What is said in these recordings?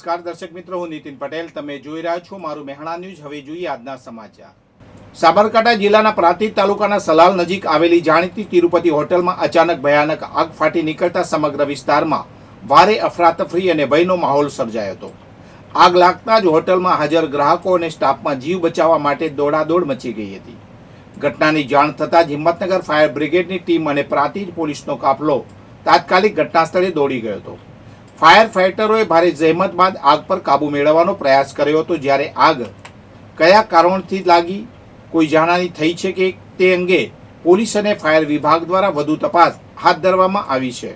નમસ્કાર દર્શક મિત્રો, હું નીતિન પટેલ. તમે જોઈ રહ્યા છો મારું મહેણા ન્યૂઝ. હવે જોઈએ આજના સમાચાર. સાબરકાંઠા જિલ્લાના પ્રાંતિજ તાલુકાના સલાલ નજીક આવેલી જાણીતી તિરુપતિ હોટલમાં અચાનક ભયાનક આગ ફાટી નીકળતા સમગ્ર વિસ્તારમાં ભારે અફરાતફરી અને ભયનો માહોલ સર્જાયો હતો. આગ લાગતા જ હોટલમાં હાજર ગ્રાહકો અને સ્ટાફમાં જીવ બચાવવા માટે દોડાદોડ મચી ગઈ હતી. ઘટનાની જાણ થતાં જ હિંમતનગર ફાયર બ્રિગેડની ટીમ અને પ્રાંતિજ પોલીસનો કાફલો તાત્કાલિક ઘટના સ્થળે દોડી ગયો હતો. ફાયર ફાઇટરોએ ભારે જહેમત બાદ આગ પર કાબૂ મેળવવાનો પ્રયાસ કર્યો હતો. જ્યારે આગ કયા કારણથી લાગી, કોઈ જાનહાની થઈ છે કે તે અંગે પોલીસ અને ફાયર વિભાગ દ્વારા વધુ તપાસ હાથ ધરવામાં આવી છે.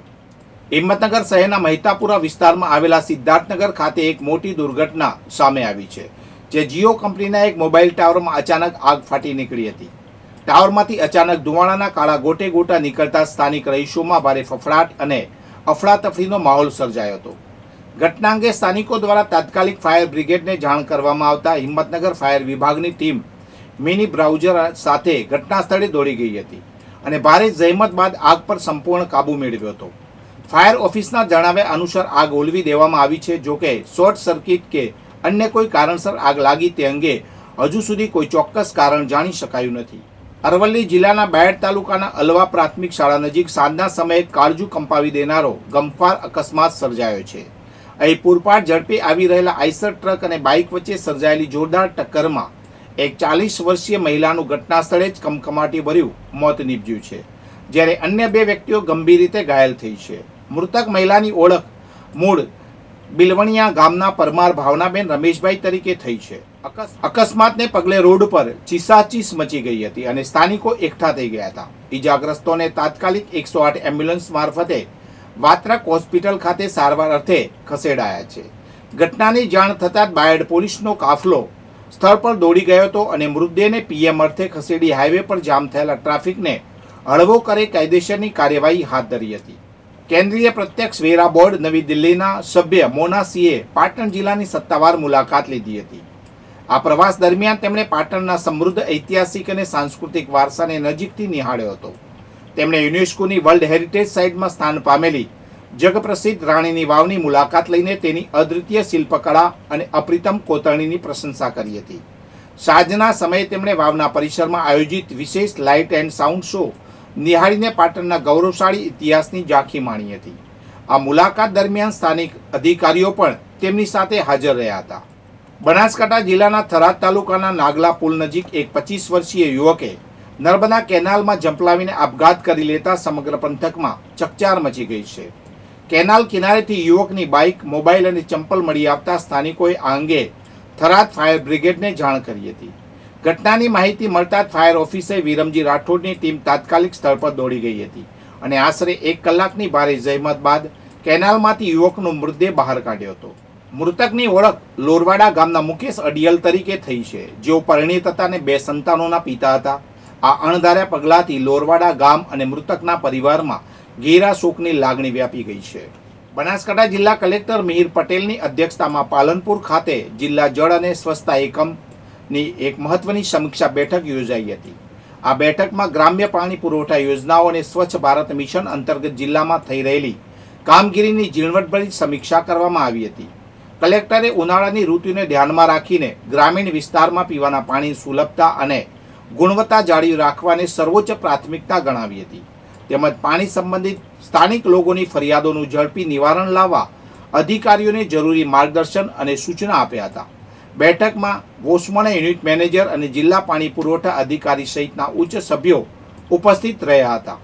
હિંમતનગર શહેરના મહિતાપુરા વિસ્તારમાં આવેલા સિદ્ધાર્થનગર ખાતે એક મોટી દુર્ઘટના સામે આવી છે, જે જીઓ કંપનીના એક મોબાઈલ ટાવરમાં અચાનક આગ ફાટી નીકળી હતી. ટાવરમાંથી અચાનક ધુમાડાના કાળા ગોટે ગોટા નીકળતા સ્થાનિક રહીશોમાં ભારે ફફડાટ અને અફડાતફડીનો માહોલ સર્જાયો હતો. ઘટના અંગે સ્થાનિકો દ્વારા તાત્કાલિક ફાયર બ્રિગેડને જાણ કરવામાં આવતા હિંમતનગર ફાયર વિભાગની ટીમ મિની બ્રાઉઝર સાથે ઘટના સ્થળે દોડી ગઈ હતી અને ભારે જહેમત બાદ આગ પર સંપૂર્ણ કાબૂ મેળવ્યો હતો. ફાયર ઓફિસના જણાવ્યા અનુસાર આગ ઓલવી દેવામાં આવી છે. જોકે શોર્ટ સર્કિટ કે અન્ય કોઈ કારણસર આગ લાગી તે અંગે હજુ સુધી કોઈ ચોક્કસ કારણ જાણી શકાયું નથી. અરવલ્લી જિલ્લાના બાયડ તાલુકાના અલવા પ્રાથમિક શાળા નજીક સાંજના સમયે કાળજુ કંપાવી દેનારો ગમખ્વાર અકસ્માત સર્જાયો છે. અહીં પૂરપાટ ઝડપે આવી રહેલા આઈસર ટ્રક અને બાઇક વચ્ચે સર્જાયેલી જોરદાર ટક્કરમાં એક 40 વર્ષીય મહિલાનું ઘટના સ્થળે જ કમકમાટી ભર્યું મોત નીપજ્યું છે, જ્યારે અન્ય 2 વ્યક્તિઓ ગંભીર રીતે ઘાયલ થઈ છે. મૃતક મહિલાની ઓળખ મૂળ બિલવણિયા ગામના પરમાર ભાવનાબેન રમેશભાઈ તરીકે થઈ છે. અકસ્માતને પગલે રોડ પર ચીસાચીસ મચી ગઈ હતી અને સ્થાનિકો એકઠા થઈ ગયા હતા. ઈજાગ્રસ્તોને તાત્કાલિક 108 એમ્બ્યુલન્સ મારફતે વાત્રક હોસ્પિટલ ખાતે સારવાર અર્થે ખસેડાયા છે. ઘટનાની જાણ થતાં જ બાયડ પોલીસનો કાફલો સ્થળ પર દોડી ગયો હતો અને મૃતદેહને પીએમ અર્થે ખસેડી હાઈવે પર જામ થયેલા ટ્રાફિકને હળવો કરી કાયદેસરની કાર્યવાહી હાથ ધરી હતી. કેન્દ્રીય પ્રત્યક્ષ વેરા બોર્ડ નવી દિલ્હીના સભ્ય મોના સિંહે પાટણ જિલ્લાની સત્તાવાર મુલાકાત લીધી હતી. આ પ્રવાસ દરમિયાન તેમણે પાટણના સમૃદ્ધ ઐતિહાસિક અને સાંસ્કૃતિક વારસાને નજીકથી નિહાળ્યો હતો. તેમણે યુનેસ્કોની વર્લ્ડ હેરિટેજ સાઇટમાં સ્થાન પામેલી જગપ્રસિદ્ધ રાણીની વાવની મુલાકાત લઈને તેની અદ્વિતીય શિલ્પકળા અને અપ્રિતમ કોતરણીની પ્રશંસા કરી હતી. સાંજના સમયે તેમણે વાવના પરિસરમાં આયોજિત વિશેષ લાઇટ એન્ડ સાઉન્ડ શો નિહાળીને પાટણના ગૌરવશાળી ઇતિહાસની ઝાંખી માણી હતી. આ મુલાકાત દરમિયાન સ્થાનિક અધિકારીઓ પણ તેમની સાથે હાજર રહ્યા હતા. બનાસકાંઠા જિલ્લાના થરાદ તાલુકાના નાગલા પુલ નજીક એક 25 વર્ષીય યુવકે નર્મદા કેનાલમાં ઝંપલાવીને આપઘાત કરી લેતા સમગ્ર પંથકમાં ચકચાર મચી ગઈ છે. કેનાલ કિનારેથી યુવકની બાઇક, મોબાઈલ અને ચંપલ મળી આવતા સ્થાનિકોએ આ અંગે થરાદ ફાયર બ્રિગેડને જાણ કરી હતી. ઘટનાની માહિતી મળતા જ ફાયર ઓફિસર વિરમજી રાઠોડની ટીમ તાત્કાલિક સ્થળ પર દોડી ગઈ હતી અને આશરે 1 કલાકની ભારે જહેમત બાદ કેનાલમાંથી યુવકનો મૃતદેહ બહાર કાઢ્યો હતો. મૃતકની ઓળખ લોરવાડા ગામના મુકેશ અડિયલ તરીકે થઈ છે, જેઓ પરિણીત હતા અને 2 સંતાનોના પિતા હતા. આ અણધાર્યા પગલાથી લોરવાડા ગામ અને મૃતકના પરિવારમાં ઘેરા શોકની લાગણી વ્યાપી ગઈ છે. બનાસકાંઠા જિલ્લા કલેક્ટર મિહિર પટેલની અધ્યક્ષતામાં પાલનપુર ખાતે જિલ્લા જળ અને સ્વચ્છતા એકમની એક મહત્વની સમીક્ષા બેઠક યોજાઈ હતી. આ બેઠકમાં ગ્રામ્ય પાણી પુરવઠા યોજનાઓ અને સ્વચ્છ ભારત મિશન અંતર્ગત જિલ્લામાં થઈ રહેલી કામગીરીની ઝીણવટભરી સમીક્ષા કરવામાં આવી હતી. કલેક્ટરે ઉનાળાની ઋતુને ધ્યાનમાં રાખીને ગ્રામીણ વિસ્તારમાં પીવાના પાણીની સુલભતા અને ગુણવત્તા જાળવી રાખવાને સર્વોચ્ચ પ્રાથમિકતા ગણાવી હતી. તેમજ પાણી સંબંધિત સ્થાનિક લોકોની ફરિયાદોનું ઝડપી નિવારણ લાવવા અધિકારીઓને જરૂરી માર્ગદર્શન અને સૂચના આપ્યા હતા. બેઠકમાં વોસમણા યુનિટ મેનેજર અને જિલ્લા પાણી પુરવઠા અધિકારી સહિતના ઉચ્ચ સભ્યો ઉપસ્થિત રહ્યા હતા.